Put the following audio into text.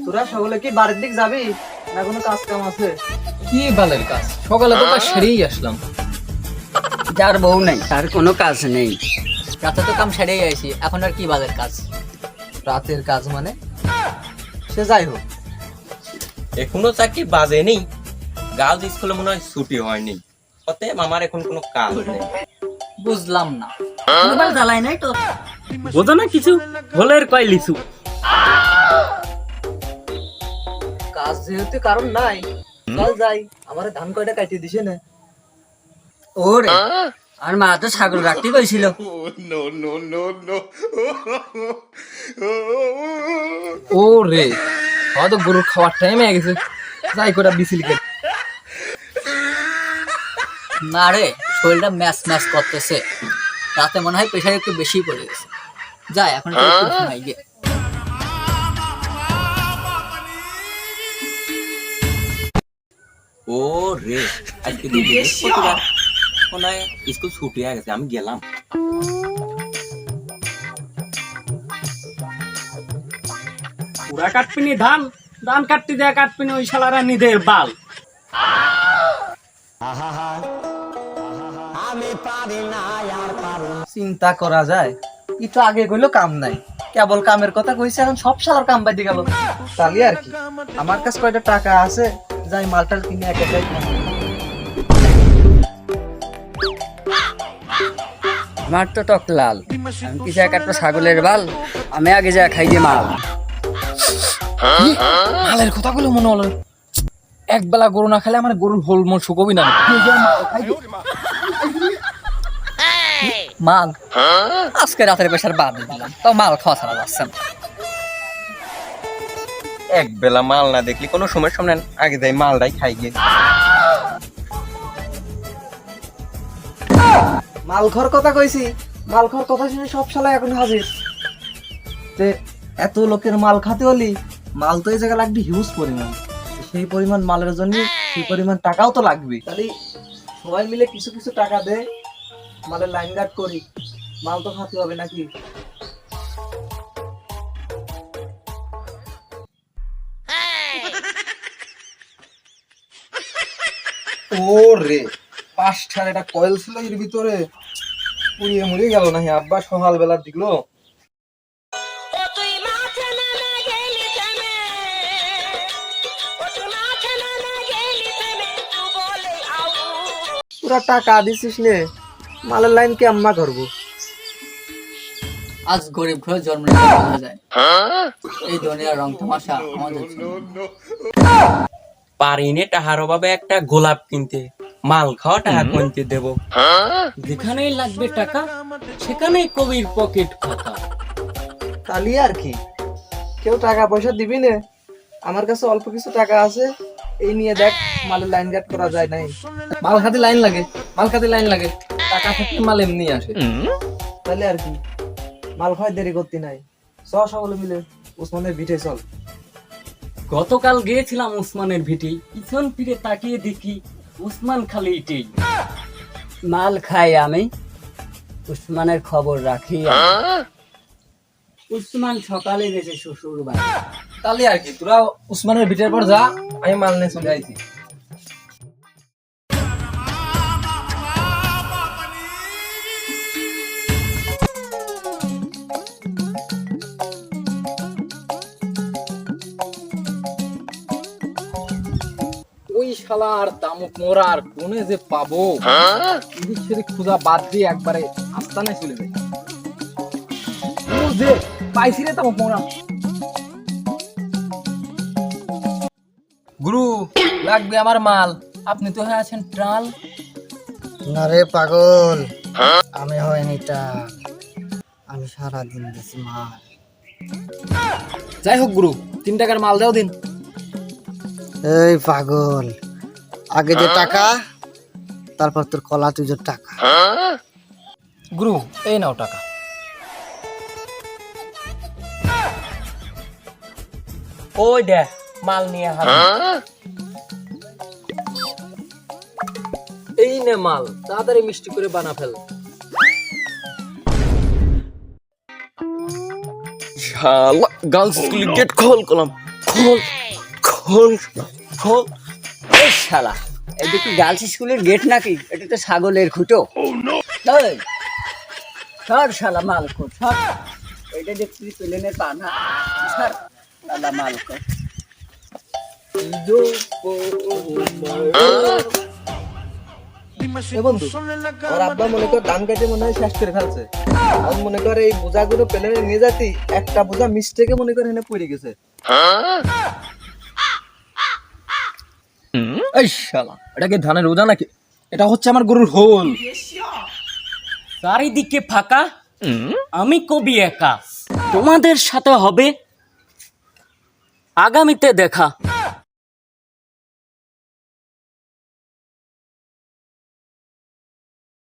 তোরা সকলে কি বাড়ির দিক যাবি না কোনো কাজ কাম আছে? কি বালের কাজ, সকালে তো কাজ সেরেই আসলাম। যার বউ নেই তার কোনো কাজ নেই। রাতে তো কাম সেরেই আইছি, এখন আর কি বাজার কাজ? রাতের কাজ মানে? সে যাই হোক, এখনো চাকরি বাজে নেই, গার্লস স্কুলে মনে হয় ছুটি হয়নি, অতএব আমার এখন কোনো কাজ নেই। বুঝলাম না। মোবাইল জ্বালাই নাই তো। বোঝো না কিছু, হোলের কয় লিচু। কাজ যেহেতু কারণ নাই, চল যাই। আমার ধান কয়টা কাটিয়ে দিছে না? ওরে আর মা তো ছাগল রাখতে কইছিল। ও রে, হয়তো গরুর খাওয়ার টাইম হয়ে গেছে, যাই করে বিসিল কেটে। না রে, শরীরটা ম্যাচ ম্যাচ করতেছে, রাতে মনে হয় প্রেশার একটু বেশি পড়ে গেছে। যাই এখন একটু ঘুমাই গে। ও রে, আজকে তো বৃহস্পতিবার, মনে হয় স্কুল ছুটি হয়ে গেছে, আমি গেলাম। পুরা কাটপিনি ধান, ধান কাটতে দেয়া কাটপিনি ওই শালারা নিদের বাল। চিন্তা করা যায়, একটু আগে কইলো কাম নাই, কেবল কামের কথা কইছে, এখন সব সালার কাম বাইতে গেল। তাহলে আর কি, আমার কাছে কয়টা টাকা আছে, যাই মালটাল কিনে এক একাই খাই। আমার তো টক লাল, আমি কিছু একটা ছাগলের বাল, আমি আগে যা খাই দিয়ে মাল। মালের কথাগুলো মনে হলো, এক বেলা গরু না খেলে আমার গরুর হোল মোল শুকোবি না। মাল আজকে রাতের প্রেশার বাদ দিয়ে দিলাম, তাও মাল খাওয়া ছাড়া যাচ্ছে না। এক বেলা মাল না দেখলি কোনো সময় সামনে আগে যাই মালটাই খাই গিয়ে। মাল খাওয়ার কথা কইছি, মাল খাওয়ার কথা শুনে সব শালা এখন হাজির। তে এত লোকের মাল খাতে হলি, মাল তো এই জায়গা লাগবে হিউজ পরিমাণ, সেই পরিমাণ মালের জন্য সেই পরিমাণ টাকাও তো লাগবে। তাহলে সবাই মিলে কিছু কিছু টাকা দে, মালের লাইন গার্ড করি, মাল তো খাতে হবে নাকি? ও রে, পাঁচটার একটা কয়েল ছিল এর ভিতরে, পুড়িয়ে মুড়িয়ে গেল নাকি আব্বা সকাল বেলার দিকলো। পুরা টাকা দিছিস নে, মালের লাইন কি আম্মা করবো? আজ গরিব ঘরে জন্ম নিতে বোঝা যায় এই দুনিয়ার রং তামাশা আমাদের জন্য। পারিনে টাহার অভাবে একটা গোলাপ কিনতে, মাল খাওয়া টাকা কিনতে দেবো। যেখানেই লাগবে টাকা সেখানেই কবির পকেট ফাঁকা। তাহলে আর কি, কেউ টাকা পয়সা দিবি না? আমার কাছে অল্প কিছু টাকা আছে, এই নিয়ে দেখ মালের লাইন গার্ড করা যায় নাই। মাল খাতে লাইন লাগে, মাল খাতে লাইন লাগে, টাকা থাকলে মাল এমনি আসে। তাহলে আর কি, মাল খাওয়াই দেরি করতে নাই, চ সকলে মিলে উসমানের ভিটে চল। গতকাল গিয়েছিলাম উসমানের ভিটে, পিছন ফিরে তাকিয়ে দেখি উসমান খালি ইটেই। মাল খাই আমি, উসমানের খবর রাখি। উসমান সকালে গেছে শ্বশুর বাড়ি। তাহলে আর কি, তোরা উসমানের ভিটের পর যা, আমি মাল নিয়ে চলে আইছি। ওই শালার দামুক মোরা আর কোনে যে পাবো, সেদিক খোঁজা বাদ দিয়ে একবারে আস্তানায় চলে যাই। ও যে পাইছি রে দামুক মোরা। গুরু, লাগবে আমার মাল, আপনি তো হয়ে আছেন ট্রাল। না রে পাগল, আমি হয়নি তা, আমি সারাদিন গেছি মাল। যাই হোক গুরু, 3 টাকার মাল দাও দিন। এই পাগল, আগে যে টাকা, তারপর তোর কলা তুজোর টাকা। গুরু, এই নাও টাকা। ওই দেখ মাল নিয়ে হাজির। এই নে মাল, তাড়াতাড়ি মিষ্টি করে বানা ফেল। শালা গার্লস স্কুলে গেট খোল কলম। খোল খোল খোল। এই শালা, এটা কি গার্লস স্কুলের গেট নাকি? এটা তো ছাগলের খুঁটো। এই, সর শালা মালকো, সর। এটা দেখছি প্লেনের পানা। সর শালা মালকো। এ বন্ধু, ওর আব্বা মনে কর ধান কেটে মনে হয় শেষ করে ফেলছে। আর মনে কর এই বোঝাগুলো প্লেনে নিয়ে যাতি, একটা বোঝা মিস্টেকে মনে কর এখানে পড়ে গেছে। এই শালা, এটা কি ধানের রোজা নাকি? এটা হচ্ছে আমার গরুর হোল। চারিদিকে ফাঁকা, আমি কবি একা। তোমাদের সাথে হবে আগামীতে দেখা।